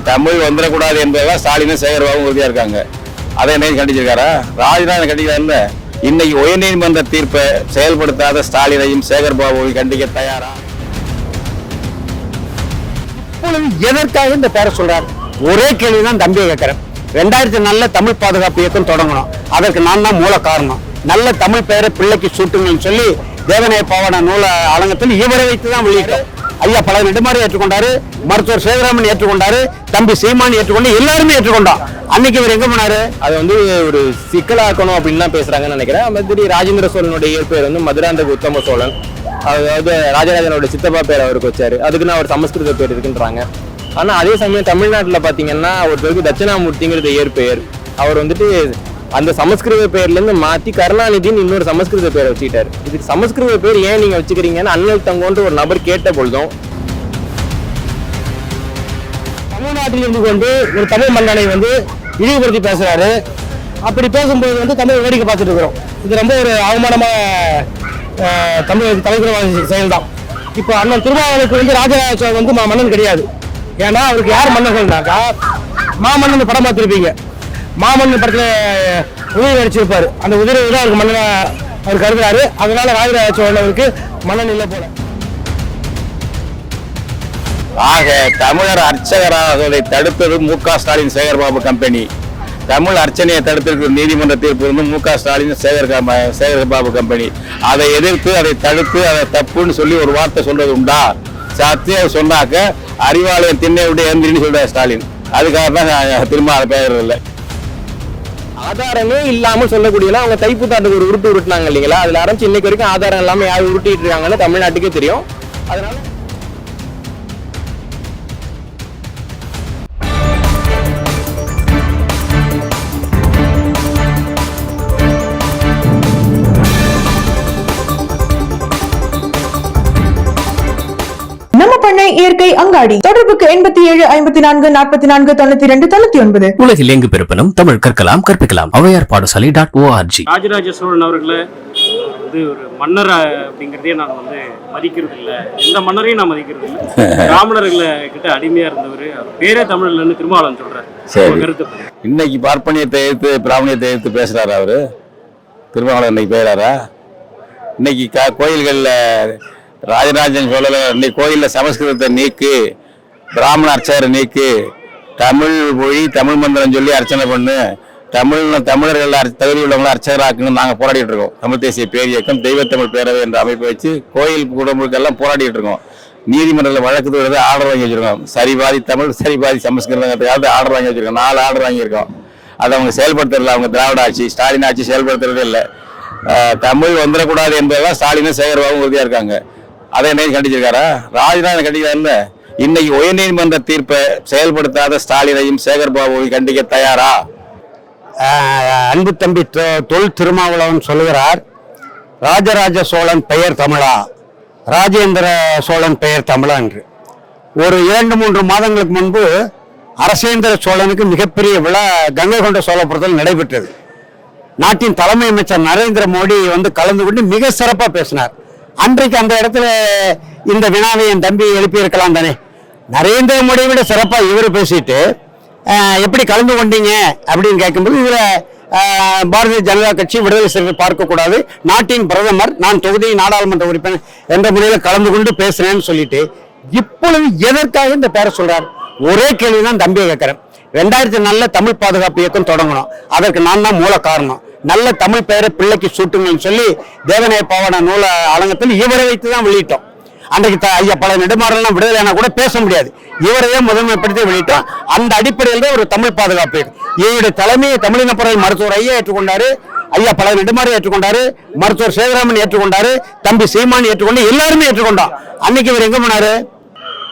தமிழ் வந்துடக்கூடாது என்பதெல்லாம் ஸ்டாலினும் சேகர்பாபும் உறுதியா இருக்காங்க. அதை என்ன கண்டிச்சிருக்காரா? ராஜ்நாத் கண்டிக்கிறாருல்ல. இன்னைக்கு உயர்நீதிமன்ற தீர்ப்பை செயல்படுத்தாத ஸ்டாலினையும் சேகர்பாபுவை கண்டிக்க தயாரா? இப்பொழுது எதற்காக இந்த பேரை சொல்றார்? ஒரே கேள்விதான் தம்பியை கேட்கிறேன். 2004 தமிழ் பாதுகாப்பு இயக்கம் தொடங்கணும், அதற்கு நான் தான் மூல காரணம். நல்ல தமிழ் பெயரை பிள்ளைக்கு சூட்டுங்கன்னு சொல்லி தேவநாய பாவாண நூல அலங்கத்தில் இவரை வைத்துதான் வெளியிட்டோம். ஐயா பல நெடுமாறி ஏற்றுக்கொண்டாரு, மருத்துவர் சேகராமன் ஏற்றுக்கொண்டாரு, தம்பி சீமான் ஏற்றுக்கொண்டு எல்லாருமே ஏற்றுக்கொண்டோம். அன்னைக்கு இவர் எங்க போனாரு? அது ஒரு சிக்கலாக்கணும் அப்படின்னு தான் பேசுறாங்கன்னு நினைக்கிறேன். மாதிரி ராஜேந்திர சோழனுடைய இயற்பெயர் மதுராந்தக உத்தம சோழன், அதாவது ராஜராஜனோட சித்தப்பா பேர் அவருக்கு வச்சாரு. அதுக்குன்னு அவர் சமஸ்கிருத பேர் இருக்குன்றாங்க. ஆனா அதே சமயம் தமிழ்நாட்டில் பாத்தீங்கன்னா ஒருத்தருக்கு தட்சிணாமூர்த்திங்கிறது இயற்பெயர். அவர் அந்த சமஸ்கிருத பேர்ல இருந்து மாத்தி கருணாநிதினு இன்னொரு சமஸ்கிருத பேரை வச்சுக்கிட்டாரு. இதுக்கு சமஸ்கிருத பேர் ஏன் நீங்க வச்சுக்கிறீங்கன்னு அண்ணல் தங்கோன்ற ஒரு நபர் கேட்ட பொழுதும் தமிழ்நாட்டில் இருந்து கொண்டு ஒரு தமிழ் மன்னனை இழிவுபடுத்தி பேசுறாரு. அப்படி பேசும்போது தமிழ் வேடிக்கை பார்த்துட்டு இருக்கிறோம். இது ரொம்ப ஒரு அவமானமா தமிழ் செயல் தான். இப்போ அண்ணன் திருமாவளவுக்கு ராஜராஜ சோழன் மன்னன் கிடையாது. ஏன்னா அவருக்கு யார் மன்னர்கள்னாக்கா, மாமன்னன் படம் பார்த்துருப்பீங்க. மாமன்னன் படத்துல உதவி நடிச்சிருப்பாரு. அந்த உதவி தான் அவருக்கு மன்னனா அவர் கருதுறாரு. அதனால ராஜராஜ சோழன் அவருக்கு மன்னன் இல்லை போல. ஆக தமிழர் அர்ச்சகராக தடுத்தது மு.க. ஸ்டாலின் சேகர்பாபு கம்பெனி. தமிழ் அர்ச்சனையை தடுத்திருக்கிற நீதிமன்ற தீர்ப்பு மு.க. ஸ்டாலின் சேகர்பாபு கம்பெனி. அதை எதிர்த்து, அதை தடுத்து, அதை தப்புன்னு சொல்லி ஒரு வார்த்தை சொல்றது உண்டா? சத்தியம் சொன்னாக்க அறிவாலயம் திண்ணை விட்டு எந்திரின்னு சொல்ற ஸ்டாலின். அதுக்காக தான் திரும்ப அதை பேசுறது இல்லை. ஆதாரமே இல்லாமல் சொல்லக்கூடியலாம் அவங்க தைப்புத்தாட்டுக்கு ஒரு உருட்டு உருட்டினாங்க இல்லைங்களா? அதுல ஆரம்பிச்சு இன்னைக்கு வரைக்கும் ஆதாரம் இல்லாம யார் உருட்டிட்டு இருக்காங்கன்னு தமிழ்நாட்டுக்கே தெரியும். அதனால இயற்கை அங்காடி தொடர்புக்கு 87 54 44 92 99. உலகில் எங்கு பிறப்பினும் தமிழ் கற்கலாம், கற்பிக்கலாம். ஔவையார் பாடசாலை.org. ராஜராஜ சோழன் அவர்களை ஒரு மன்னர் அப்படிங்கிறதே நான் மதிக்கிறது இல்லை. எந்த மன்னரையும் நான் மதிக்கிறது இல்லை. பிராமணர்களை கிட்ட அடிமையா இருந்தவர். பேரே தமிழ்லன்னு திருமாவளவன் சொல்றாரு. கருத்து இன்னைக்கு பார்ப்பனியத்தை எதிர்த்து பிராமணியத்தை எதிர்த்து பேசுறாரு அவரு. திருமாவளவன் இன்னைக்கு பேசுறாரா? இன்னைக்கு கோயில்கள்ல ராஜராஜன் சொல்லல, இன்னைக்கு கோயில்ல சமஸ்கிருதத்தை நீக்கு, பிராமண அர்ச்சகரை நீக்கு, தமிழ் மொழி தமிழ் மந்திரம் சொல்லி அர்ச்சனை பண்ணு, தமிழர்கள் தகுதி உள்ளவங்களை அர்ச்சகராக்குன்னு நாங்கள் போராடிட்டு இருக்கோம். தமிழ் தேசிய பேரியக்கம், தெய்வத்தமிழ் பேரவை என்ற அமைப்பை வச்சு கோயில் குடும்பங்களுக்கெல்லாம் போராடிட்டு இருக்கோம். நீதிமன்றத்தில் வழக்கு தொடுறது ஆர்டர் வாங்கி வச்சிருக்கோம். சரிபாதி தமிழ் சரிபாதி சமஸ்கிருதங்கிறதுக்காக ஆர்டர் வாங்கி வச்சிருக்கோம். 4 ஆர்டர் வாங்கியிருக்கோம். அதை அவங்க செயல்படுத்துறதில்ல. அவங்க திராவிட ஆட்சி, ஸ்டாலின் ஆட்சி செயல்படுத்துறதே இல்லை. தமிழ் வந்துடக்கூடாது என்பதெல்லாம் ஸ்டாலினும் சேகர்பாபும் உறுதியா இருக்காங்க. அதை என்ன கண்டிச்சிருக்காரா? ராஜ்நாத் கண்டிக்கிறாருல்ல. இன்னைக்கு உயர்நீதிமன்ற தீர்ப்பை செயல்படுத்தாத ஸ்டாலினையும் சேகர்பாபுவை கண்டிக்க தயாரா? அன்பு தம்பி தொல் திருமாவளவன் சொல்லுகிறார், ராஜராஜ சோழன் பெயர் தமிழா, ராஜேந்திர சோழன் பெயர் தமிழா என்று. ஒரு 2-3 மாதங்களுக்கு முன்பு அரசேந்திர சோழனுக்கு மிகப்பெரிய விழா கங்கை கொண்ட சோழபுரத்தில் நடைபெற்றது. நாட்டின் தலைமை அமைச்சர் நரேந்திர மோடி கலந்து கொண்டு மிக சிறப்பா பேசினார். அன்றைக்கு அந்த இடத்துல இந்த வினாவை என் தம்பி எழுப்பி இருக்கலாம் தானே. நரேந்திர மோடியை விட சிறப்பா இவர் பேசிட்டு எப்படி கலந்து கொண்டீங்க அப்படின்னு கேட்கும்போது, இதுல பாரதிய ஜனதா கட்சி விடுதலை சிறுத்தை பார்க்கக்கூடாது, நாட்டின் பிரதமர், நான் தொகுதி நாடாளுமன்ற உறுப்பினர் என்ற முறையில் கலந்து கொண்டு பேசுறேன்னு சொல்லிட்டு இப்பொழுது எதற்காக இந்த பேரை சொல்றார்? ஒரே கேள்விதான் தம்பியை கேட்கிறேன். 2004 தமிழ் பாதுகாப்பு இயக்கம் தொடங்கணும், அதற்கு நான் தான் மூல காரணம். நல்ல தமிழ் பெயரை பிள்ளைக்கு சூட்டுங்கன்னு சொல்லி தேவநாய பாவாண நூல அலங்கத்தில் இவரை வைத்துதான் வெளியிட்டோம். அன்றைக்கு ஐயா பல நெடுமாறலாம் விடுதலை கூட பேச முடியாது, இவரையே முதன்மைப்படுத்தி வெளியிட்டோம். அந்த அடிப்படையில் தான் ஒரு தமிழ் பாதுகாப்பு இவருடைய தலைமையை தமிழின பரவல் மருத்துவர் ஐயா ஏற்றுக்கொண்டாரு, ஐயா பல நெடுமாறி ஏற்றுக்கொண்டாரு, மருத்துவர் சேகராமன் ஏற்றுக்கொண்டாரு, தம்பி சீமான் ஏற்றுக்கொண்டு எல்லாருமே ஏற்றுக்கொண்டோம். அன்னைக்கு இவர் எங்க போனாரு?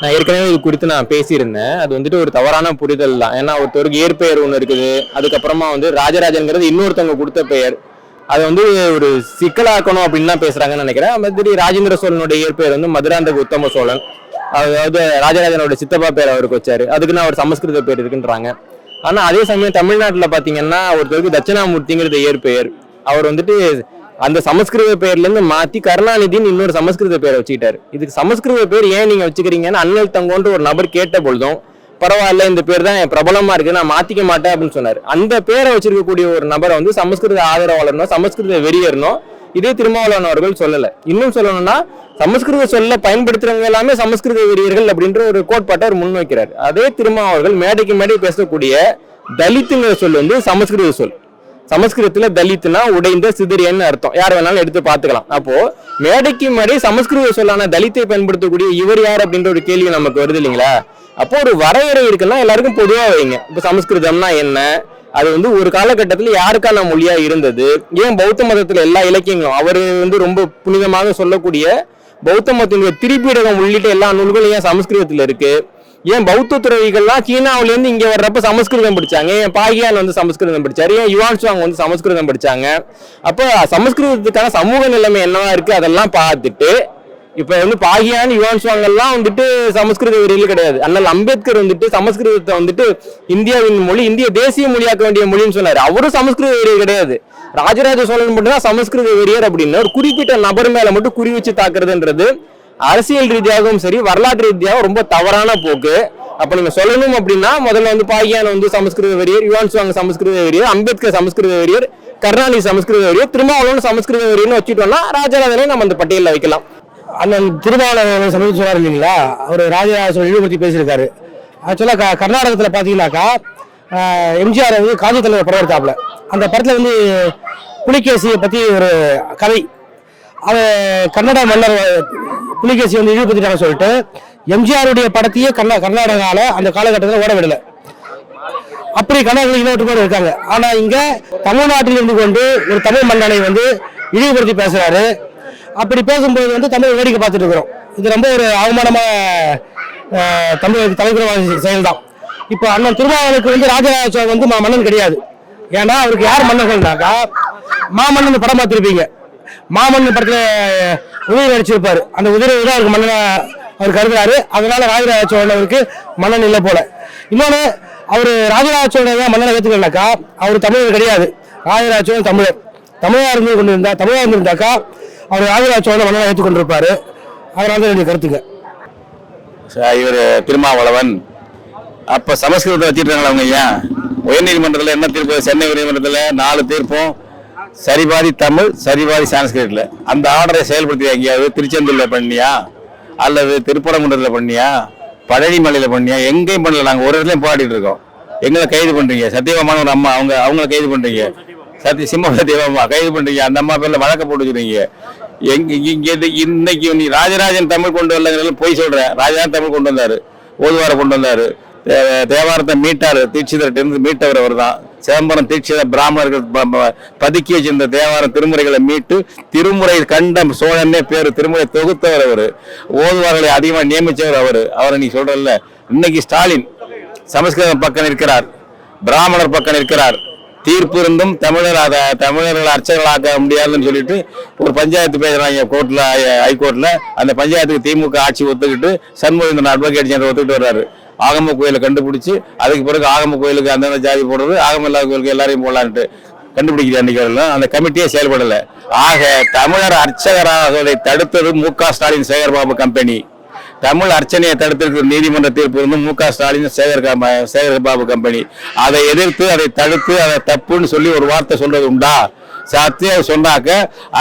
நான் ஏற்கனவே இது குறித்து நான் பேசியிருந்தேன். அது ஒரு தவறான புரிதல் தான். ஏன்னா ஒருத்தருக்கு இயற்பெயர் ஒன்று இருக்குது, அதுக்கப்புறமா ராஜராஜன்கிறது இன்னொருத்தவங்க கொடுத்த பெயர். அது ஒரு சிக்கலாக்கணும் அப்படின்னு தான் பேசுறாங்கன்னு நினைக்கிறேன். மாதிரி ராஜேந்திர சோழனுடைய இயற்பெயர் மதுராந்தக உத்தம சோழன், அதாவது ராஜராஜனோட சித்தப்பா பேர் அவருக்கு வச்சாரு. அதுக்குன்னு அவர் சமஸ்கிருத பேர் இருக்குன்றாங்க. ஆனா அதே சமயம் தமிழ்நாட்டில் பாத்தீங்கன்னா ஒருத்தருக்கு தட்சிணாமூர்த்திங்கிறது இயற்பெயர். அவர் அந்த சமஸ்கிருத பேர்ல இருந்து மாத்தி கருணாநிதினு இன்னொரு சமஸ்கிருத பேரை வச்சுக்கிட்டாரு. இதுக்கு சமஸ்கிருத பேர் ஏன் நீங்க வச்சுக்கிறீங்கன்னு அண்ணல் தங்கோன்ற ஒரு நபர் கேட்ட பொழுதும் பரவாயில்ல இந்த பேர் தான் பிரபலமா இருக்கு, நான் மாத்திக்க மாட்டேன் அப்படின்னு சொன்னாரு. அந்த பேரை வச்சிருக்கக்கூடிய ஒரு நபரை வந்து சமஸ்கிருத ஆதரவாளர்னோ சமஸ்கிருத வெறியர்னோ இதே திருமாவளவன் அவர்கள் சொல்லல. இன்னும் சொல்லணும்னா சமஸ்கிருத சொல்ல பயன்படுத்துறவங்க எல்லாமே சமஸ்கிருத வெறியர்கள் அப்படின்ற ஒரு கோட்பாட்டை அவர் முன்வைக்கிறார். அதே திருமாவர்கள் மேடைக்கு மேடை பேசக்கூடிய தலித்துங்கிற சொல் வந்து சமஸ்கிருத சொல். சமஸ்கிருதத்துல தலித்துனா உடைந்த சிதறியன்னு அர்த்தம். யார் வேணாலும் எடுத்து பார்த்துக்கலாம். அப்போ மேடைக்கு மேடை சமஸ்கிருத சொல்லான தலித்தை பயன்படுத்தக்கூடிய இவர் யார் அப்படின்ற ஒரு கேள்வி நமக்கு வருது இல்லைங்களா? அப்போ ஒரு வரையறை இருக்குன்னா எல்லாருக்கும் பொதுவா வைங்க. இப்போ சமஸ்கிருதம்னா என்ன, அது வந்து ஒரு காலகட்டத்தில் யாருக்கான மொழியா இருந்தது, ஏன் பௌத்த மதத்துல எல்லா இலக்கியங்களும் அவர் வந்து ரொம்ப புனிதமாக சொல்லக்கூடிய பௌத்த மதத்தினுடைய திரிபீடகம் உள்ளிட்ட எல்லா நூல்களும் ஏன் சமஸ்கிருதத்துல இருக்கு, ஏன் பௌத்த துறவிகள்லாம் சீனாவில இருந்து இங்க வர்றப்ப சமஸ்கிருதம் படிச்சாங்க, ஏன் பாகியான் வந்து சமஸ்கிருதம் படிச்சாரு, ஏன் யுவான் சுவாங் வந்து சமஸ்கிருதம் படிச்சாங்க. அப்போ சமஸ்கிருதத்துக்கான சமூக நிலைமை என்னவா இருக்கு அதெல்லாம் பார்த்துட்டு இப்ப வந்து பாகியான் யுவான் சுவாங் எல்லாம் வந்துட்டு சமஸ்கிருத வெறியில் கிடையாது. அண்ணல் அம்பேத்கர் வந்துட்டு சமஸ்கிருதத்தை வந்துட்டு இந்தியாவின் மொழி, இந்திய தேசிய மொழியாக்க வேண்டிய மொழின்னு சொன்னாரு. அவரும் சமஸ்கிருத வெறியர் கிடையாது. ராஜராஜ சோழன் மட்டும் தான் சமஸ்கிருத வெறியர் அப்படின்னு ஒரு குறிப்பிட்ட நபர் மேல மட்டும் குறி வச்சு தாக்குறதுன்றது அரசியல் ரீதியாகவும் சரி வரலாற்று ரீதியாகவும் ரொம்ப தவறான போக்கு. அப்ப நீங்க சொல்லணும் அப்படின்னா முதல்ல வந்து பாகியான் வந்து சமஸ்கிருத வெறியர், யுவான் சுவாங் சமஸ்கிருத வெறியர், அம்பேத்கர் சமஸ்கிருத வெறியர், கருணாநிதி சமஸ்கிருத வெறியர், திருமாவளவன் சமஸ்கிருத வெறியர்னு வச்சுட்டோம்னா ராஜராஜனை நம்ம அந்த பட்டியலில் வைக்கலாம். அண்ணன் திருமாவளவன் சமீபத்தில் சொன்னார் இல்லைங்களா, அவர் ராஜராஜ சோழன் பற்றி பேசியிருக்காரு. ஆக்சுவலாக கர்நாடகத்தில் பார்த்தீங்கன்னாக்கா எம்ஜிஆர் வந்து காஞ்சி தலைவர் படம் எடுத்தாப்புல. அந்த படத்தில் வந்து புலிகேசியை பற்றி ஒரு கதை, அது கன்னட மன்னர் புலிகேசி வந்து இழிவுபடுத்திட்டாங்க சொல்லிட்டு எம்ஜிஆருடைய படத்தையே கர்நாடகாவில் அந்த காலகட்டத்தில் ஓட விடலை. அப்படி கர்நாடகத்தில் இன்னொரு பேர் இருக்காங்க. ஆனால் இங்கே தமிழ்நாட்டில் இருந்து கொண்டு ஒரு தமிழ் மன்னனை வந்து இழிவுபடுத்தி பேசுகிறாரு. அப்படி பேசும்போது வந்து தமிழ் வேடிக்கை பார்த்துட்டு இருக்கிறோம். இது ரொம்ப ஒரு அவமானமாக தமிழ் தலைவர் செயல் தான். இப்போ அண்ணன் திருமாவளவனுக்கு வந்து ராஜராஜ சோழன் வந்து மன்னன் கிடையாது. ஏன்னா அவருக்கு யார் மன்னர்கள்னாக்கா மாமன்னன் படம் பார்த்துருப்பீங்க. மாமன்னன் படத்தில் உதவி நடிச்சிருப்பாரு. அந்த உதவி தான் அவருக்கு மன்னனா அவர் கருதுறாரு. அதனால ராஜராஜ சோழன் அவருக்கு மன்னன் இல்லை போல. இன்னொன்று அவர் ராஜராஜ சோழன் தான் மன்னனை ஏற்றுக்கலனாக்கா அவர் தமிழர் கிடையாது. ராஜராஜ சோழன் தமிழா இருந்திருந்தாக்கா அவர் ராஜராஜ சோழன் மன்னனை ஏற்றுக்கொண்டிருப்பாரு. அதனால தான் என்னுடைய கருத்துங்க. இவர் திருமாவளவன் அப்ப சமஸ்கிருதத்தை வச்சிருக்காங்களா அவங்க? ஏன் உயர்நீதிமன்றத்தில் என்ன தீர்ப்பு? சென்னை உயர்நீதிமன்றத்தில் 4 தீர்ப்பும் சரிபாதி தமிழ் சரிபாதி சான்ஸ்கிரிட்ல. அந்த ஆர்டரை செயல்படுத்தி எங்கேயாவது திருச்செந்தூர்ல பண்ணியா, அல்லது திருப்பரங்குன்றத்தில் பண்ணியா, பழனிமலையில பண்ணியா? எங்கேயும் பண்ணல. நாங்கள் ஒரு இடத்துலையும் போராடிட்டு இருக்கோம். எங்களை கைது பண்றீங்க. சத்தியபாமான ஒரு அம்மா, அவங்கள கைது பண்றீங்க. சத்தியபாமா கைது பண்றீங்க. அந்த அம்மா பேர்ல வழக்க போட்டு வச்சுருக்கீங்க. இன்னைக்கு நீ ராஜராஜன் தமிழ் கொண்டு வரலங்கிறத போய் சொல்றேன். ராஜராஜன் தமிழ் கொண்டு வந்தாரு, ஓதுவார கொண்டு வந்தாரு, தேவாரத்தை மீட்டாரு, தீட்சிதர்கிட்ட இருந்து மீட்டவர் அவர் தான். சிதம்பரம் தீட்சித பிராமணர்கள் பதுக்கி வச்சிருந்த தேவாரம் திருமுறைகளை மீட்டு திருமுறை கண்ட சோழனே பேரு, திருமுறை தொகுத்தவர் அவரு, ஓதுவார்களை அதிகமாக நியமிச்சவர் அவரை நீ சொல்றல. இன்னைக்கு ஸ்டாலின் சமஸ்கிருதம் பக்கம் இருக்கிறார், பிராமணர் பக்கம் இருக்கிறார். தீர்ப்பு இருந்தும் தமிழர்கள் அர்ச்சகர்களாக்க முடியாதுன்னு சொல்லிட்டு ஒரு பஞ்சாயத்து பேசுறாங்க கோர்ட்ல, ஹைகோர்ட்ல. அந்த பஞ்சாயத்துக்கு திமுக ஆட்சி ஒத்துக்கிட்டு சண்முகேந்திரன் அட்வொகேட் ஜெனரல் ஒத்துக்கிட்டு வர்றாரு. ஆகம கோயிலை கண்டுபிடிச்சு அதுக்கு பிறகு ஆகம கோயிலுக்கு அந்தந்த ஜாதி போடுறது, ஆகம இல்லாத கோயிலுக்கு எல்லாரையும் போடலான்ட்டு கண்டுபிடிக்கிற அன்னைக்கு அந்த கமிட்டியே செயல்படலை. ஆக தமிழர் அர்ச்சகராக தடுத்தது மு.க. ஸ்டாலின் சேகர்பாபு கம்பெனி. தமிழ் அர்ச்சனையை தடுத்திருக்கிற நீதிமன்ற தீர்ப்பு இருந்து மு.க. ஸ்டாலின் சேகர்பாபு கம்பெனி. அதை எதிர்த்து அதை தடுத்து அதை தப்புன்னு சொல்லி ஒரு வார்த்தை சொல்றது உண்டா? சத்தியம் சொன்னாக்க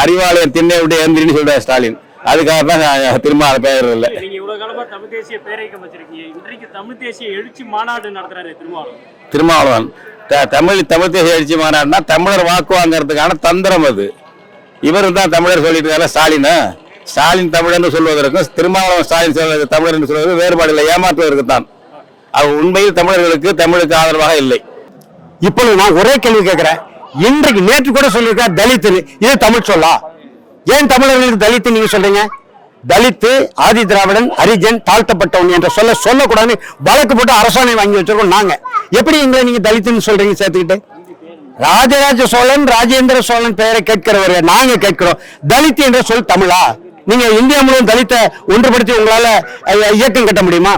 அறிவாலயம் திண்ணை விட்டு எந்திரின்னு சொல்றாரு ஸ்டாலின். அதுக்காக தான் திரும்ப அதை பேசுறது இல்லை. நீங்க இவ்வளவு காலமா தமிழ் தேசிய பேரைக்கம் வச்சிருக்கீங்க. இன்றைக்கு தமிழ் தேசிய எழுச்சி மாநாடு நடத்துறாரு திருமாவளவன். தமிழ் தேசிய எழுச்சி மாநாடுனா தமிழர் வாக்கு வாங்கறதுக்கான தந்திரம் அது. இவரு தான் தமிழர் சொல்லிட்டு இருக்காரு. ஸ்டாலின் தமிழர் என்று சொல்வதற்கும் திருமாவளவன் ஸ்டாலின் தமிழர் என்று சொல்வதற்கு வேறுபாடு இல்லை, ஏமாற்றுவதற்கு தான். அவர் உண்மையில் தமிழுக்கு ஆதரவாக இல்லை. இப்பொழுது நான் ஒரே கேள்வி கேட்கிறேன். இன்றைக்கு நேற்று கூட சொல்லியிருக்கா தலித்து, இது தமிழ் சொல்லா? ஏன் தமிழர்களுக்கு தலித்து நீங்க சொல்றீங்க? தலித்து, ஆதி திராவிடன், ஹரிஜன், தாழ்த்தப்பட்டவன் என்ற சொல்லக்கூடாது வழக்கு போட்டு அரசாணை வாங்கி வச்சிருக்கோம் நாங்க. எப்படி எங்களை நீங்க தலித்துன்னு சொல்றீங்க சேர்த்துக்கிட்டு? ராஜராஜ சோழன், ராஜேந்திர சோழன் பெயரை கேட்கிறவர்கள் நாங்க கேட்கிறோம். தலித்து என்ற சொல் தமிழா? நீங்க இந்தியா முழுவதும் தலித்தை ஒன்றுபடுத்தி உங்களால இயக்கம் கட்ட முடியுமா?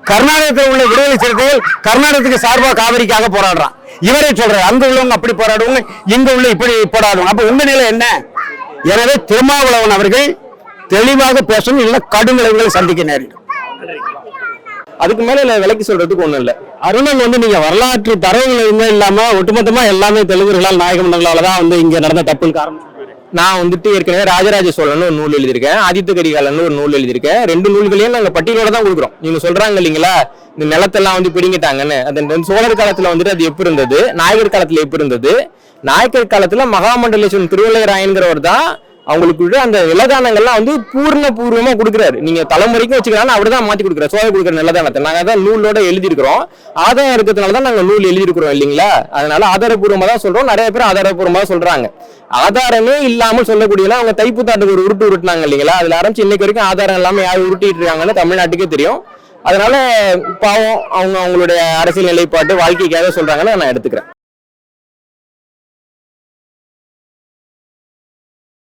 கர்நாடகத்தில் உள்ள விடுதலை சிறுத்தைகள் கர்நாடகத்துக்கு சார்பாக காவிரிக்காக போராடுறான். இவரே சொல்றாரு அங்க உள்ளவங்க அப்படி போராடுவாங்க, இங்க உள்ள இப்படி போராடுவாங்க. அப்ப உங்க நிலை என்ன? எனவே திருமாவளவன் அவர்கள் தெளிவாக பேசணும், இல்லை கடும் விளைவுகளை சந்திக்க நேரிடும். அதுக்கு மேல இல்ல விலைக்கு சொல்றதுக்கு ஒண்ணும் இல்ல. அருணன் வந்து நீங்க வரலாற்று தரவுகள் எதுவுமே இல்லாம ஒட்டுமொத்தமா எல்லாமே தெலுங்குகளால் நாயக மன்னர்களால தான் வந்து இங்க நடந்த தப்புன்னு காரணம் சொல்றாரு. நான் வந்துட்டு ஏற்கனவே ராஜராஜ சோழன் ஒரு நூல் எழுதியிருக்கேன், ஆதித்த கரிகாலன் ஒரு நூல் எழுதியிருக்கேன். 2 நூல்களையும் நாங்க பட்டியலோட தான் கொடுக்குறோம். நீங்க சொல்றாங்க இல்லைங்களா இந்த நிலத்தெல்லாம் வந்து பிடிங்கிட்டாங்கன்னு, அது சோழர் காலத்துல வந்துட்டு அது எப்படி இருந்தது, நாயகர் காலத்துல எப்படி இருந்தது. நாயக்கர் காலத்துல மகாமண்டலேஸ்வரன் திருவள்ளுவராயன்கிறவர் தான் அவங்களுக்கு அந்த நிலதானங்கள்லாம் வந்து பூர்வமா கொடுக்குறாரு. நீங்க தலைமுறைக்கும் வச்சுக்கலாம், அவர்தான் மாத்தி கொடுக்குறாரு சோழர் கொடுக்குற நிலதானத்தை. நாங்க தான் நூலோட எழுதியிருக்கிறோம், ஆதாரம் இருக்கிறதுனால தான் நாங்க நூல் எழுதியிருக்கிறோம் இல்லைங்களா. அதனால ஆதாரப்பூர்வமா தான் சொல்றோம். நிறைய பேர் ஆதாரப்பூர்வமா சொல்றாங்க. ஆதாரமே இல்லாமல் சொல்லக்கூடியலாம் அவங்க தைப்புத்தாட்டுக்கு ஒரு உருட்டு உருட்டுனாங்க இல்லைங்களா, அதுல ஆரம்பிச்சு இன்னைக்கு வரைக்கும் ஆதாரம் இல்லாம யார் உருட்டிட்டு இருக்காங்கன்னு தமிழ்நாட்டுக்கே தெரியும். அதனால பாவம் அவங்களுடைய அரசியல் நிலைப்பாட்டு வாழ்க்கைக்காக சொல்றாங்கன்னு நான் எடுத்துக்கிறேன்.